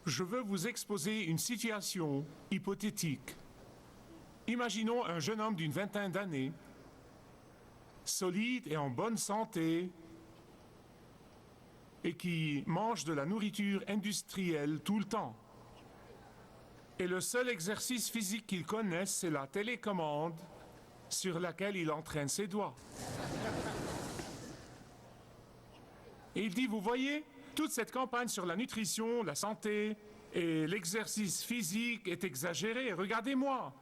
Je veux vous exposer une situation hypothétique. Imaginons un jeune homme d'une vingtaine d'années, solide et en bonne santé, et qui mange de la nourriture industrielle tout le temps. Et le seul exercice physique qu'il connaisse, c'est la télécommande sur laquelle il entraîne ses doigts. Et il dit, vous voyez, toute cette campagne sur la nutrition, la santé et l'exercice physique est exagérée. Regardez-moi.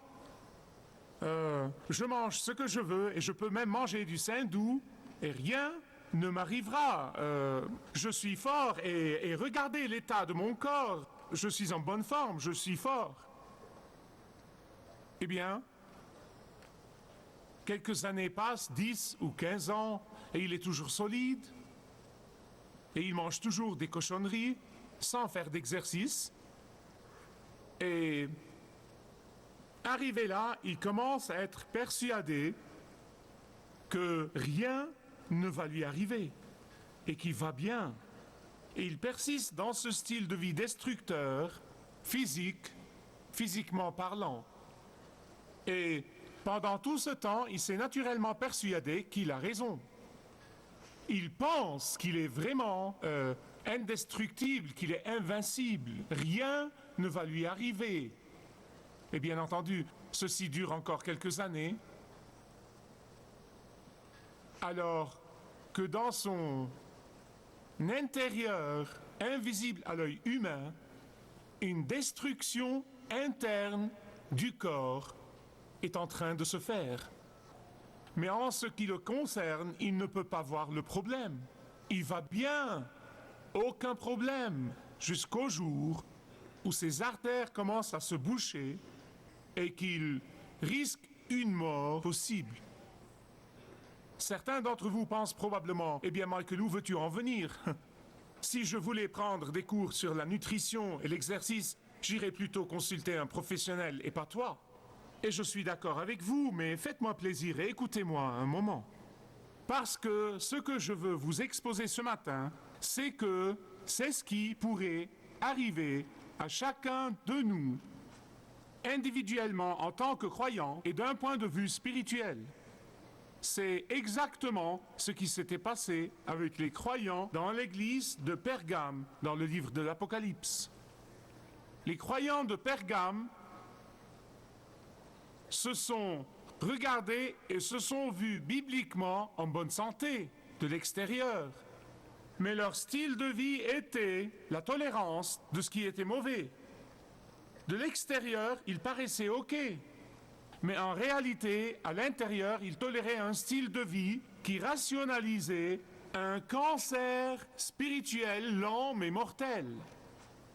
Je mange ce que je veux et je peux même manger du saindoux et rien ne m'arrivera. Je suis fort et regardez l'état de mon corps. Je suis en bonne forme, je suis fort. Eh bien, quelques années passent, 10 ou 15 ans, et il est toujours solide. Et il mange toujours des cochonneries sans faire d'exercice. Et arrivé là, il commence à être persuadé que rien ne va lui arriver et qu'il va bien. Et il persiste dans ce style de vie destructeur, physiquement parlant. Et pendant tout ce temps, il s'est naturellement persuadé qu'il a raison. Il pense qu'il est vraiment indestructible, qu'il est invincible. Rien ne va lui arriver. Et bien entendu, ceci dure encore quelques années. Alors que dans son intérieur, invisible à l'œil humain, une destruction interne du corps est en train de se faire. Mais en ce qui le concerne, il ne peut pas voir le problème. Il va bien, aucun problème, jusqu'au jour où ses artères commencent à se boucher et qu'il risque une mort possible. Certains d'entre vous pensent probablement, eh bien Michael, où veux-tu en venir? Si je voulais prendre des cours sur la nutrition et l'exercice, j'irais plutôt consulter un professionnel et pas toi. Et je suis d'accord avec vous, mais faites-moi plaisir et écoutez-moi un moment. Parce que ce que je veux vous exposer ce matin, c'est ce qui pourrait arriver à chacun de nous, individuellement en tant que croyant et d'un point de vue spirituel. C'est exactement ce qui s'était passé avec les croyants dans l'église de Pergame, dans le livre de l'Apocalypse. Les croyants de Pergame se sont regardés et se sont vus bibliquement en bonne santé de l'extérieur. Mais leur style de vie était la tolérance de ce qui était mauvais. De l'extérieur, ils paraissaient OK. Mais en réalité, à l'intérieur, ils toléraient un style de vie qui rationalisait un cancer spirituel lent mais mortel.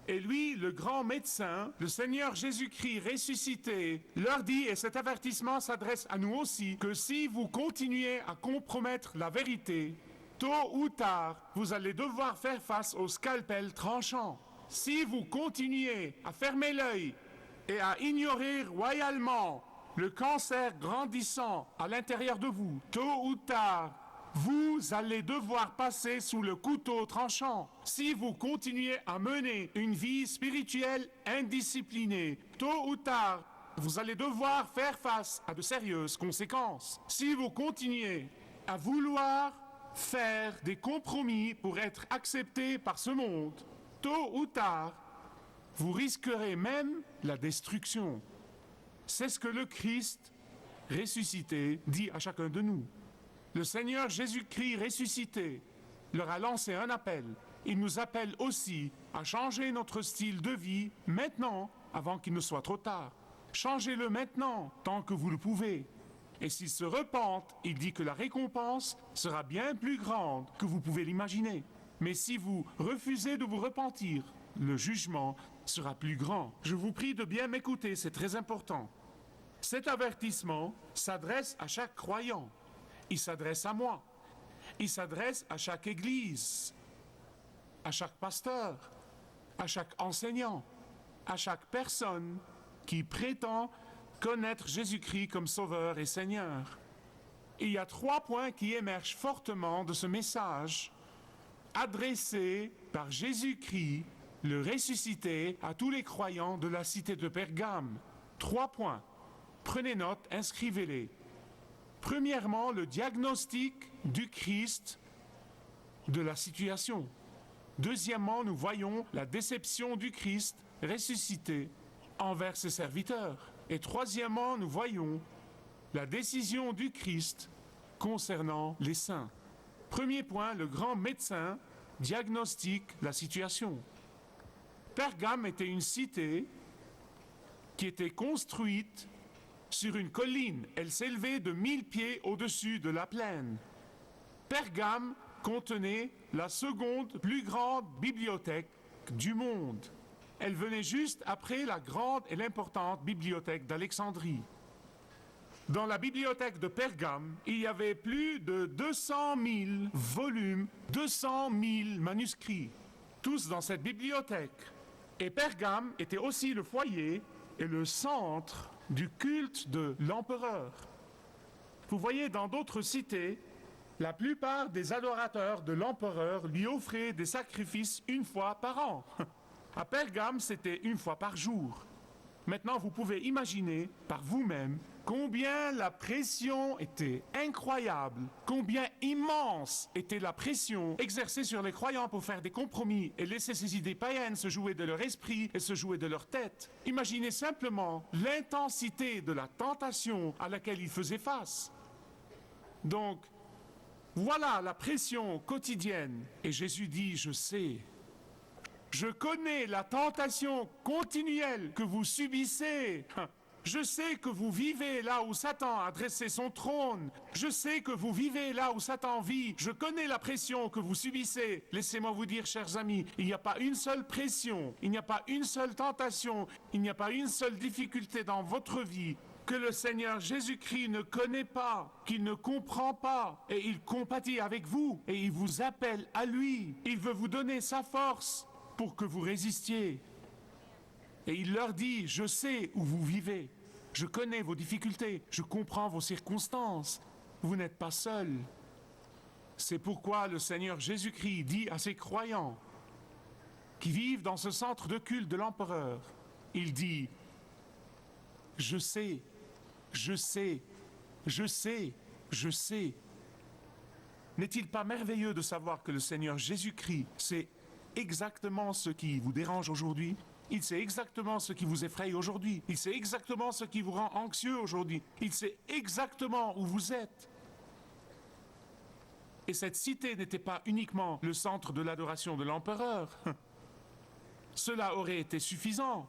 Et lui, le grand médecin, le Seigneur Jésus-Christ ressuscité, leur dit, et cet avertissement s'adresse à nous aussi, que si vous continuez à compromettre la vérité, tôt ou tard, vous allez devoir faire face au scalpel tranchant. Si vous continuez à fermer l'œil et à ignorer royalement le cancer grandissant à l'intérieur de vous, tôt ou tard, vous allez devoir passer sous le couteau tranchant. Si vous continuez à mener une vie spirituelle indisciplinée, tôt ou tard, vous allez devoir faire face à de sérieuses conséquences. Si vous continuez à vouloir faire des compromis pour être accepté par ce monde, tôt ou tard, vous risquerez même la destruction. C'est ce que le Christ ressuscité dit à chacun de nous. Le Seigneur Jésus-Christ ressuscité leur a lancé un appel. Il nous appelle aussi à changer notre style de vie maintenant, avant qu'il ne soit trop tard. Changez-le maintenant, tant que vous le pouvez. Et s'ils se repentent, il dit que la récompense sera bien plus grande que vous pouvez l'imaginer. Mais si vous refusez de vous repentir, le jugement sera plus grand. Je vous prie de bien m'écouter, c'est très important. Cet avertissement s'adresse à chaque croyant. Il s'adresse à moi. Il s'adresse à chaque église, à chaque pasteur, à chaque enseignant, à chaque personne qui prétend connaître Jésus-Christ comme Sauveur et Seigneur. Il y a 3 points qui émergent fortement de ce message adressé par Jésus-Christ le ressuscité à tous les croyants de la cité de Pergame. 3 points. Prenez note, inscrivez-les. Premièrement, le diagnostic du Christ de la situation. Deuxièmement, nous voyons la déception du Christ ressuscité envers ses serviteurs. Et troisièmement, nous voyons la décision du Christ concernant les saints. Premier point, le grand médecin diagnostique la situation. Pergame était une cité qui était construite sur une colline. Elle s'élevait de 1000 pieds au-dessus de la plaine. Pergame contenait la seconde plus grande bibliothèque du monde. Elle venait juste après la grande et l'importante bibliothèque d'Alexandrie. Dans la bibliothèque de Pergame, il y avait plus de 200 000 volumes, 200 000 manuscrits, tous dans cette bibliothèque. Et Pergame était aussi le foyer et le centre du culte de l'empereur. Vous voyez, dans d'autres cités, la plupart des adorateurs de l'empereur lui offraient des sacrifices une fois par an. À Pergame, c'était une fois par jour. Maintenant, vous pouvez imaginer par vous-même combien la pression était incroyable, combien immense était la pression exercée sur les croyants pour faire des compromis et laisser ces idées païennes se jouer de leur esprit et se jouer de leur tête. Imaginez simplement l'intensité de la tentation à laquelle ils faisaient face. Donc, voilà la pression quotidienne. Et Jésus dit, je sais. Je connais la tentation continuelle que vous subissez. Je sais que vous vivez là où Satan a dressé son trône. Je sais que vous vivez là où Satan vit. Je connais la pression que vous subissez. Laissez-moi vous dire, chers amis, il n'y a pas une seule pression, il n'y a pas une seule tentation, il n'y a pas une seule difficulté dans votre vie que le Seigneur Jésus-Christ ne connaît pas, qu'il ne comprend pas, et il compatit avec vous, et il vous appelle à lui. Il veut vous donner sa force pour que vous résistiez. Et il leur dit, je sais où vous vivez, je connais vos difficultés, je comprends vos circonstances, vous n'êtes pas seuls. C'est pourquoi le Seigneur Jésus-Christ dit à ses croyants qui vivent dans ce centre de culte de l'empereur, il dit, je sais, je sais, je sais, je sais. N'est-il pas merveilleux de savoir que le Seigneur Jésus-Christ sait exactement ce qui vous dérange aujourd'hui? Il sait exactement ce qui vous effraie aujourd'hui. Il sait exactement ce qui vous rend anxieux aujourd'hui. Il sait exactement où vous êtes. Et cette cité n'était pas uniquement le centre de l'adoration de l'empereur. Cela aurait été suffisant.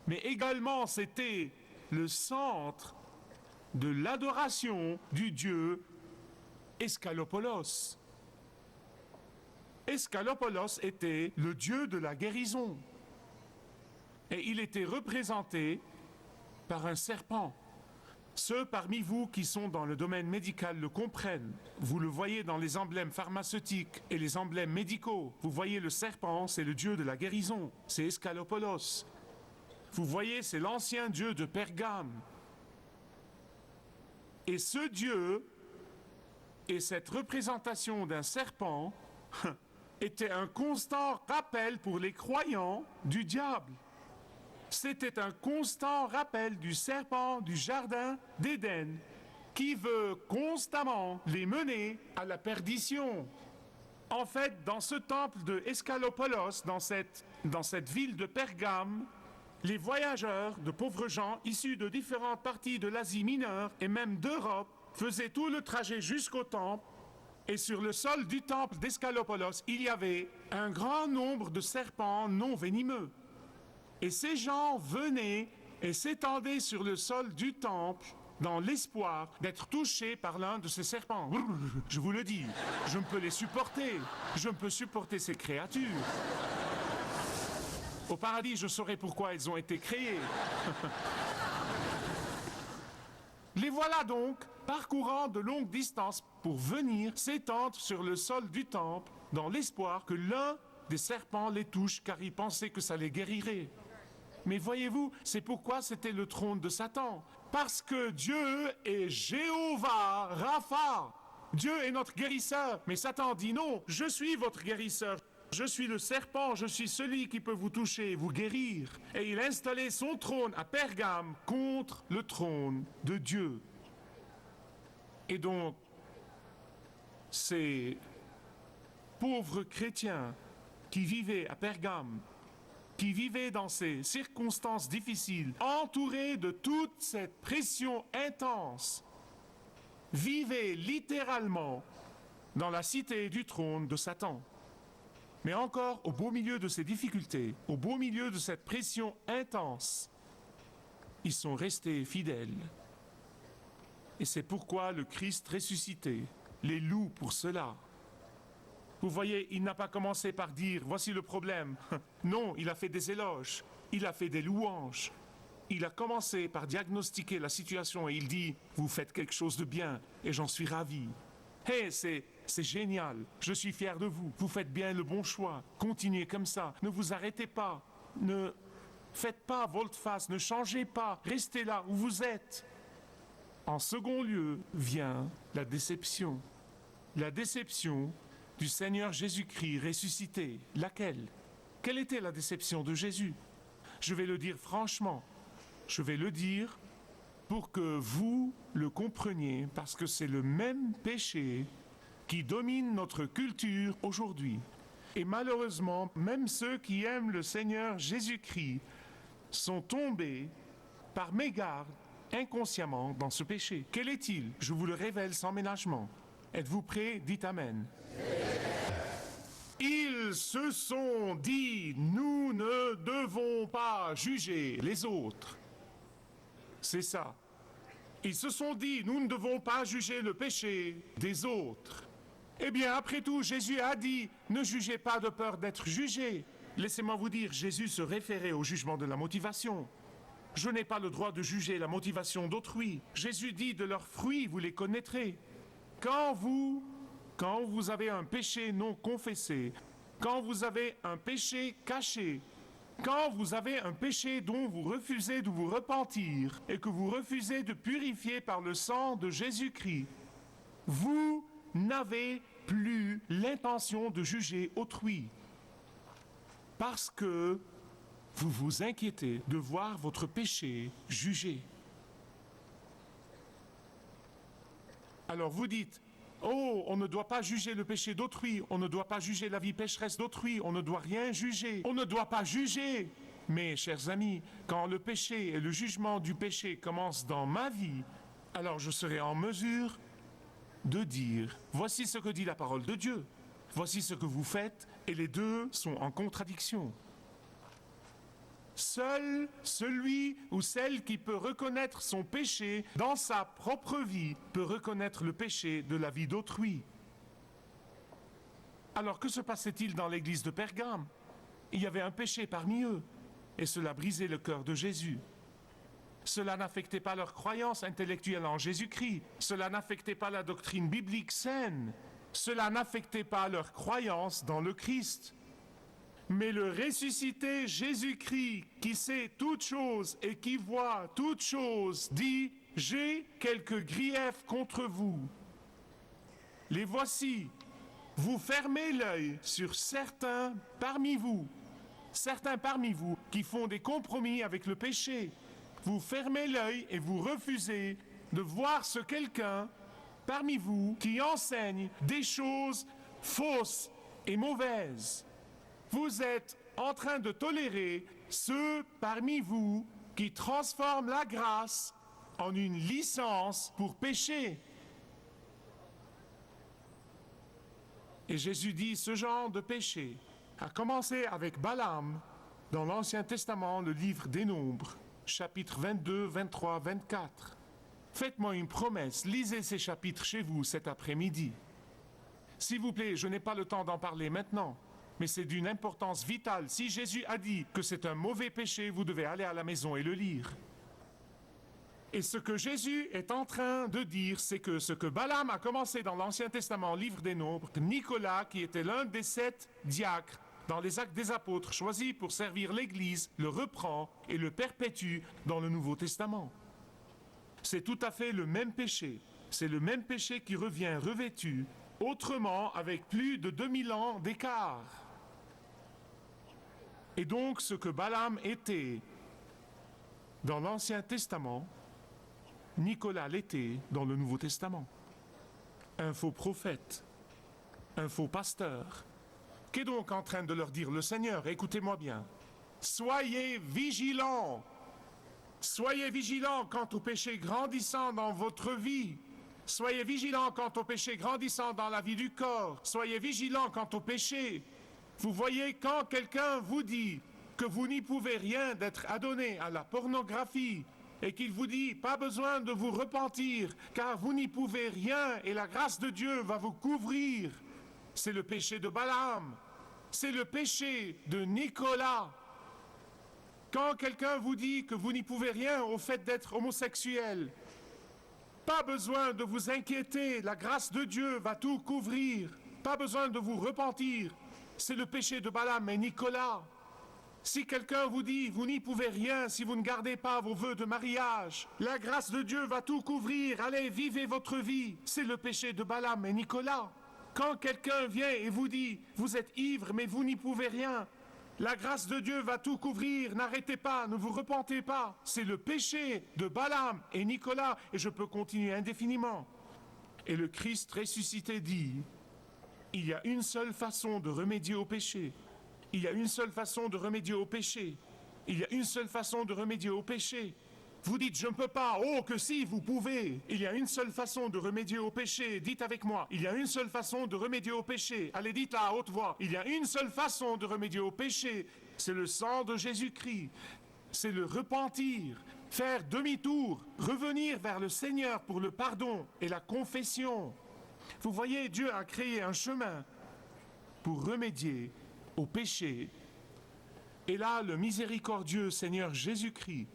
Mais également, c'était le centre de l'adoration du dieu Escalopolos. Escalopolos était le dieu de la guérison. Et il était représenté par un serpent. Ceux parmi vous qui sont dans le domaine médical le comprennent. Vous le voyez dans les emblèmes pharmaceutiques et les emblèmes médicaux. Vous voyez le serpent, c'est le dieu de la guérison. C'est Escalopolos. Vous voyez, c'est l'ancien dieu de Pergame. Et ce dieu et cette représentation d'un serpent était un constant rappel pour les croyants du diable. C'était un constant rappel du serpent du jardin d'Éden qui veut constamment les mener à la perdition. En fait, dans ce temple de Escalopolos, dans cette ville de Pergame, les voyageurs, de pauvres gens issus de différentes parties de l'Asie mineure et même d'Europe, faisaient tout le trajet jusqu'au temple. Et sur le sol du temple d'Escalopolos, il y avait un grand nombre de serpents non venimeux. Et ces gens venaient et s'étendaient sur le sol du temple dans l'espoir d'être touchés par l'un de ces serpents. Je vous le dis, je ne peux les supporter. Je ne peux supporter ces créatures. Au paradis, je saurai pourquoi elles ont été créées. Les voilà donc parcourant de longues distances pour venir s'étendre sur le sol du temple dans l'espoir que l'un des serpents les touche car ils pensaient que ça les guérirait. Mais voyez-vous, c'est pourquoi c'était le trône de Satan. Parce que Dieu est Jéhovah Rapha. Dieu est notre guérisseur. Mais Satan dit non, je suis votre guérisseur. Je suis le serpent, je suis celui qui peut vous toucher et vous guérir. Et il a installé son trône à Pergame contre le trône de Dieu. Et donc, ces pauvres chrétiens qui vivaient à Pergame, qui vivaient dans ces circonstances difficiles, entourés de toute cette pression intense, vivaient littéralement dans la cité du trône de Satan. Mais encore, au beau milieu de ces difficultés, au beau milieu de cette pression intense, ils sont restés fidèles. Et c'est pourquoi le Christ ressuscité les loue pour cela. Vous voyez, il n'a pas commencé par dire « voici le problème ». Non, il a fait des éloges, il a fait des louanges. Il a commencé par diagnostiquer la situation et il dit « vous faites quelque chose de bien et j'en suis ravi ». Hey, c'est génial, je suis fier de vous, vous faites bien le bon choix, continuez comme ça, ne vous arrêtez pas, ne faites pas volte-face, ne changez pas, restez là où vous êtes. En second lieu vient la déception du Seigneur Jésus-Christ ressuscité. Laquelle? Quelle était la déception de Jésus? Je vais le dire franchement, je vais le dire pour que vous le compreniez, parce que c'est le même péché qui domine notre culture aujourd'hui. Et malheureusement, même ceux qui aiment le Seigneur Jésus-Christ sont tombés par mégarde, inconsciemment, dans ce péché. Quel est-il? Je vous le révèle sans ménagement. Êtes-vous prêts? Dites Amen. Ils se sont dit, nous ne devons pas juger les autres. C'est ça. Ils se sont dit, nous ne devons pas juger le péché des autres. Eh bien, après tout, Jésus a dit, ne jugez pas de peur d'être jugé. Laissez-moi vous dire, Jésus se référait au jugement de la motivation. Je n'ai pas le droit de juger la motivation d'autrui. Jésus dit, de leurs fruits, vous les connaîtrez. Quand vous avez un péché non confessé, quand vous avez un péché caché, quand vous avez un péché dont vous refusez de vous repentir et que vous refusez de purifier par le sang de Jésus-Christ, vous n'avez plus l'intention de juger autrui. Parce que vous vous inquiétez de voir votre péché jugé. Alors vous dites, oh, on ne doit pas juger le péché d'autrui, on ne doit pas juger la vie pécheresse d'autrui, on ne doit rien juger, on ne doit pas juger. Mais, chers amis, quand le péché et le jugement du péché commencent dans ma vie, alors je serai en mesure de dire, voici ce que dit la parole de Dieu, voici ce que vous faites, et les deux sont en contradiction. Seul celui ou celle qui peut reconnaître son péché dans sa propre vie peut reconnaître le péché de la vie d'autrui. Alors que se passait-il dans l'église de Pergame? Il y avait un péché parmi eux, et cela brisait le cœur de Jésus. Cela n'affectait pas leur croyance intellectuelle en Jésus-Christ, cela n'affectait pas la doctrine biblique saine, cela n'affectait pas leur croyance dans le Christ. Mais le ressuscité Jésus-Christ, qui sait toutes choses et qui voit toutes choses, dit, « J'ai quelques griefs contre vous. Les voici. Vous fermez l'œil sur certains parmi vous qui font des compromis avec le péché. Vous fermez l'œil et vous refusez de voir ce quelqu'un parmi vous qui enseigne des choses fausses et mauvaises. Vous êtes en train de tolérer ceux parmi vous qui transforment la grâce en une licence pour pécher. Et Jésus dit, ce genre de péché a commencé avec Balaam dans l'Ancien Testament, le livre des Nombres, chapitres 22, 23, 24. Faites-moi une promesse, lisez ces chapitres chez vous cet après-midi. S'il vous plaît, je n'ai pas le temps d'en parler maintenant. Mais c'est d'une importance vitale. Si Jésus a dit que c'est un mauvais péché, vous devez aller à la maison et le lire. Et ce que Jésus est en train de dire, c'est que ce que Balaam a commencé dans l'Ancien Testament, livre des Nombres, Nicolas, qui était l'un des 7 diacres dans les Actes des Apôtres, choisis pour servir l'Église, le reprend et le perpétue dans le Nouveau Testament. C'est tout à fait le même péché. C'est le même péché qui revient revêtu, autrement avec plus de 2000 ans d'écart. Et donc ce que Balaam était dans l'Ancien Testament, Nicolas l'était dans le Nouveau Testament. Un faux prophète, un faux pasteur. Qu'est donc en train de leur dire le Seigneur? Écoutez-moi bien. Soyez vigilants. Soyez vigilants quant au péché grandissant dans votre vie. Soyez vigilants quant au péché grandissant dans la vie du corps. Soyez vigilants quant au péché. Vous voyez, quand quelqu'un vous dit que vous n'y pouvez rien d'être adonné à la pornographie et qu'il vous dit pas besoin de vous repentir car vous n'y pouvez rien et la grâce de Dieu va vous couvrir, c'est le péché de Balaam, c'est le péché de Nicolas. Quand quelqu'un vous dit que vous n'y pouvez rien au fait d'être homosexuel, pas besoin de vous inquiéter, la grâce de Dieu va tout couvrir, pas besoin de vous repentir, c'est le péché de Balaam et Nicolas. Si quelqu'un vous dit, vous n'y pouvez rien si vous ne gardez pas vos vœux de mariage, la grâce de Dieu va tout couvrir, allez, vivez votre vie, c'est le péché de Balaam et Nicolas. Quand quelqu'un vient et vous dit, vous êtes ivre mais vous n'y pouvez rien, la grâce de Dieu va tout couvrir, n'arrêtez pas, ne vous repentez pas, c'est le péché de Balaam et Nicolas, et je peux continuer indéfiniment. Et le Christ ressuscité dit, il y a une seule façon de remédier au péché. Il y a une seule façon de remédier au péché. Il y a une seule façon de remédier au péché. Vous dites, je ne peux pas. Oh, que si, vous pouvez. Il y a une seule façon de remédier au péché. Dites avec moi. Il y a une seule façon de remédier au péché. Allez, dites-la à haute voix. Il y a une seule façon de remédier au péché. C'est le sang de Jésus-Christ. C'est le repentir. Faire demi-tour. Revenir vers le Seigneur pour le pardon et la confession. Vous voyez, Dieu a créé un chemin pour remédier au péché. Et là, le miséricordieux Seigneur Jésus-Christ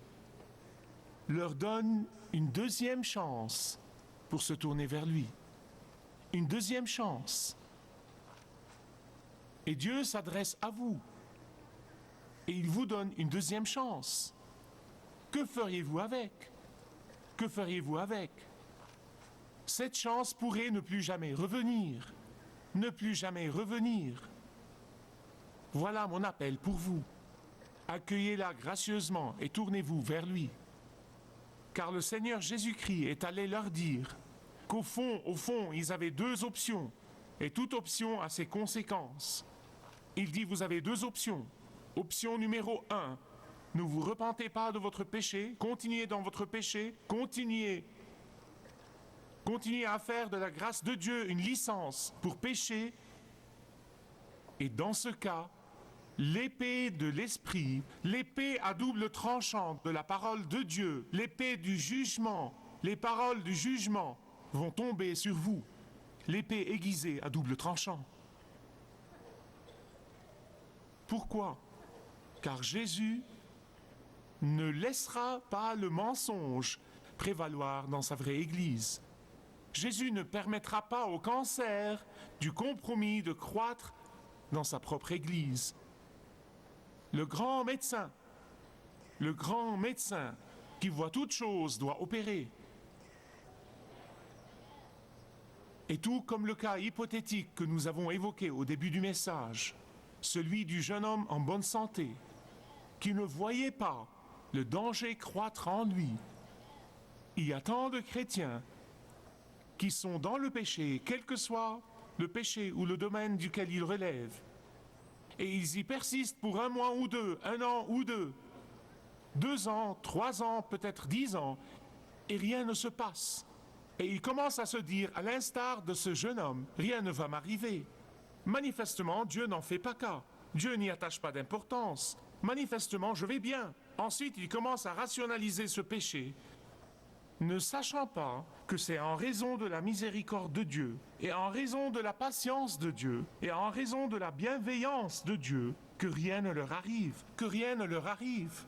leur donne une deuxième chance pour se tourner vers lui. Une deuxième chance. Et Dieu s'adresse à vous. Et il vous donne une deuxième chance. Que feriez-vous avec? Que feriez-vous avec? Cette chance pourrait ne plus jamais revenir. Ne plus jamais revenir. Voilà mon appel pour vous. Accueillez-la gracieusement et tournez-vous vers lui. Car le Seigneur Jésus-Christ est allé leur dire qu'au fond, ils avaient deux options. Et toute option a ses conséquences. Il dit, vous avez deux options. Option numéro 1, ne vous repentez pas de votre péché, continuez dans votre péché, continuez à faire de la grâce de Dieu une licence pour pécher. Et dans ce cas, l'épée de l'Esprit, l'épée à double tranchant de la parole de Dieu, l'épée du jugement, les paroles du jugement vont tomber sur vous. L'épée aiguisée à double tranchant. Pourquoi? Car Jésus ne laissera pas le mensonge prévaloir dans sa vraie Église. Jésus ne permettra pas au cancer du compromis de croître dans sa propre Église. Le grand médecin qui voit toutes choses doit opérer. Et tout comme le cas hypothétique que nous avons évoqué au début du message, celui du jeune homme en bonne santé, qui ne voyait pas le danger croître en lui, il y a tant de chrétiens qui sont dans le péché, quel que soit le péché ou le domaine duquel ils relèvent, et ils y persistent pour 1 mois ou 2, 1 an ou 2, 2 ans, 3 ans, peut-être 10 ans, et rien ne se passe. Et ils commencent à se dire, à l'instar de ce jeune homme, rien ne va m'arriver. Manifestement, Dieu n'en fait pas cas. Dieu n'y attache pas d'importance. Manifestement, je vais bien. Ensuite, ils commencent à rationaliser ce péché, ne sachant pas que c'est en raison de la miséricorde de Dieu, et en raison de la patience de Dieu, et en raison de la bienveillance de Dieu, que rien ne leur arrive, que rien ne leur arrive.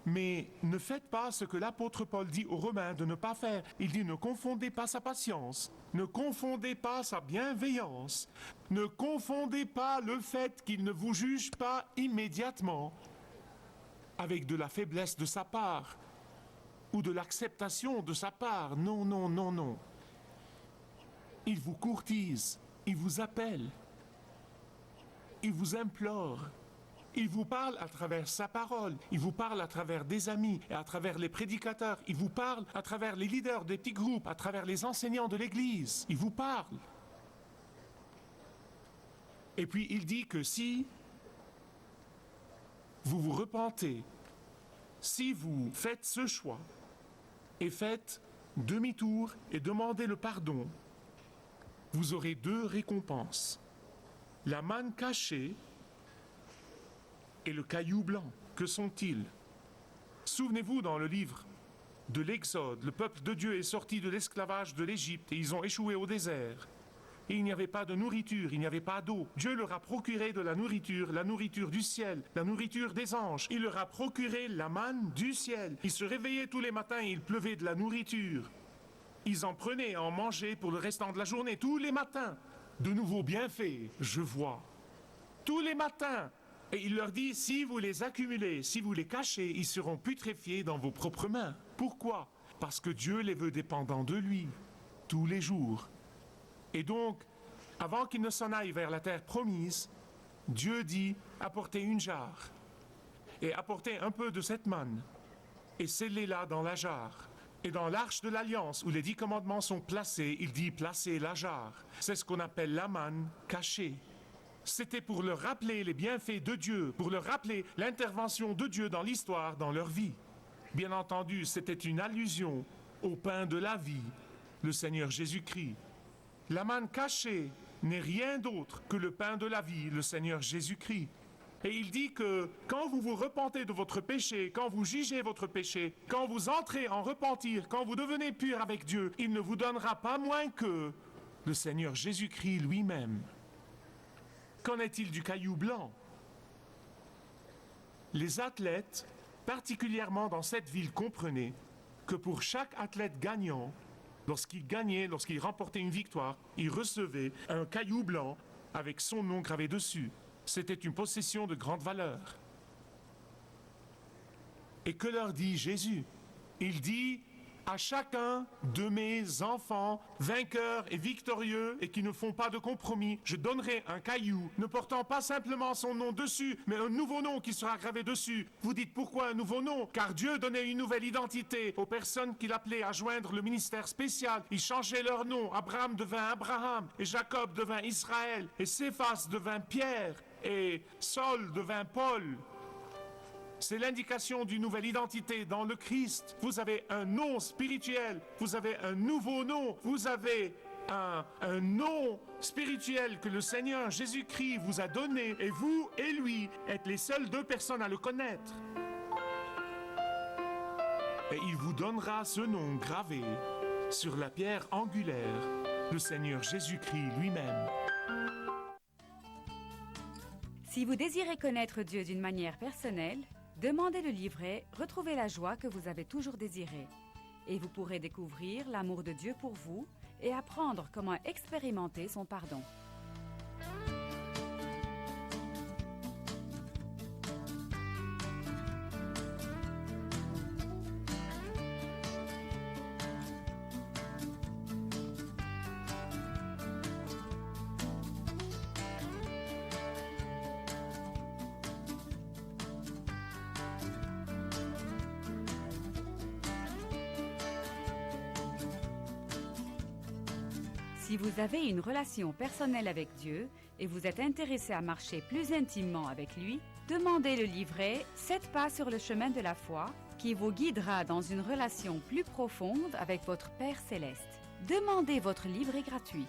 Mais ne faites pas ce que l'apôtre Paul dit aux Romains de ne pas faire. Il dit, ne confondez pas sa patience, ne confondez pas sa bienveillance, ne confondez pas le fait qu'il ne vous juge pas immédiatement avec de la faiblesse de sa part, ou de l'acceptation de sa part. Non, non, non, non. Il vous courtise, il vous appelle, il vous implore, Il vous parle à travers sa parole, il vous parle à travers des amis et à travers les prédicateurs, il vous parle à travers les leaders des petits groupes, à travers les enseignants de l'Église, il vous parle. Et puis il dit que si vous vous repentez, si vous faites ce choix et faites demi-tour et demandez le pardon, vous aurez 2 récompenses. La manne cachée et le caillou blanc. Que sont-ils? Souvenez-vous, dans le livre de l'Exode, le peuple de Dieu est sorti de l'esclavage de l'Égypte et ils ont échoué au désert. Et il n'y avait pas de nourriture, il n'y avait pas d'eau. Dieu leur a procuré de la nourriture du ciel, la nourriture des anges. Il leur a procuré la manne du ciel. Ils se réveillaient tous les matins et il pleuvait de la nourriture. Ils en prenaient à en manger pour le restant de la journée, tous les matins. De nouveaux bienfaits, je vois. Tous les matins. Et il leur dit, si vous les accumulez, si vous les cachez, ils seront putréfiés dans vos propres mains. Pourquoi? Parce que Dieu les veut dépendants de lui, tous les jours. Et donc, avant qu'ils ne s'en aillent vers la terre promise, Dieu dit, apportez une jarre, et apportez un peu de cette manne, et scellez-la dans la jarre. Et dans l'arche de l'Alliance, où les 10 commandements sont placés, il dit, placez la jarre. C'est ce qu'on appelle la manne cachée. C'était pour leur rappeler les bienfaits de Dieu, pour leur rappeler l'intervention de Dieu dans l'histoire, dans leur vie. Bien entendu, c'était une allusion au pain de la vie, le Seigneur Jésus-Christ. La manne cachée n'est rien d'autre que le pain de la vie, le Seigneur Jésus-Christ. Et il dit que quand vous vous repentez de votre péché, quand vous jugez votre péché, quand vous entrez en repentir, quand vous devenez pur avec Dieu, il ne vous donnera pas moins que le Seigneur Jésus-Christ lui-même. Qu'en est-il du caillou blanc? Les athlètes, particulièrement dans cette ville, comprenaient que pour chaque athlète gagnant, lorsqu'il gagnait, lorsqu'il remportait une victoire, il recevait un caillou blanc avec son nom gravé dessus. C'était une possession de grande valeur. Et que leur dit Jésus? Il dit à chacun de mes enfants, vainqueurs et victorieux et qui ne font pas de compromis, je donnerai un caillou ne portant pas simplement son nom dessus, mais un nouveau nom qui sera gravé dessus. Vous dites pourquoi un nouveau nom? Car Dieu donnait une nouvelle identité aux personnes qu'il appelait à joindre le ministère spécial. Il changeait leur nom. Abraham devint Abraham et Jacob devint Israël et Céphas devint Pierre et Saul devint Paul. C'est l'indication d'une nouvelle identité dans le Christ. Vous avez un nom spirituel, vous avez un nouveau nom, vous avez un nom spirituel que le Seigneur Jésus-Christ vous a donné et vous et lui êtes les seules 2 personnes à le connaître. Et il vous donnera ce nom gravé sur la pierre angulaire, le Seigneur Jésus-Christ lui-même. Si vous désirez connaître Dieu d'une manière personnelle, demandez le livret « Retrouvez la joie que vous avez toujours désirée » et vous pourrez découvrir l'amour de Dieu pour vous et apprendre comment expérimenter son pardon. Si vous avez une relation personnelle avec Dieu et vous êtes intéressé à marcher plus intimement avec lui, demandez le livret « 7 pas sur le chemin de la foi » qui vous guidera dans une relation plus profonde avec votre Père Céleste. Demandez votre livret gratuit.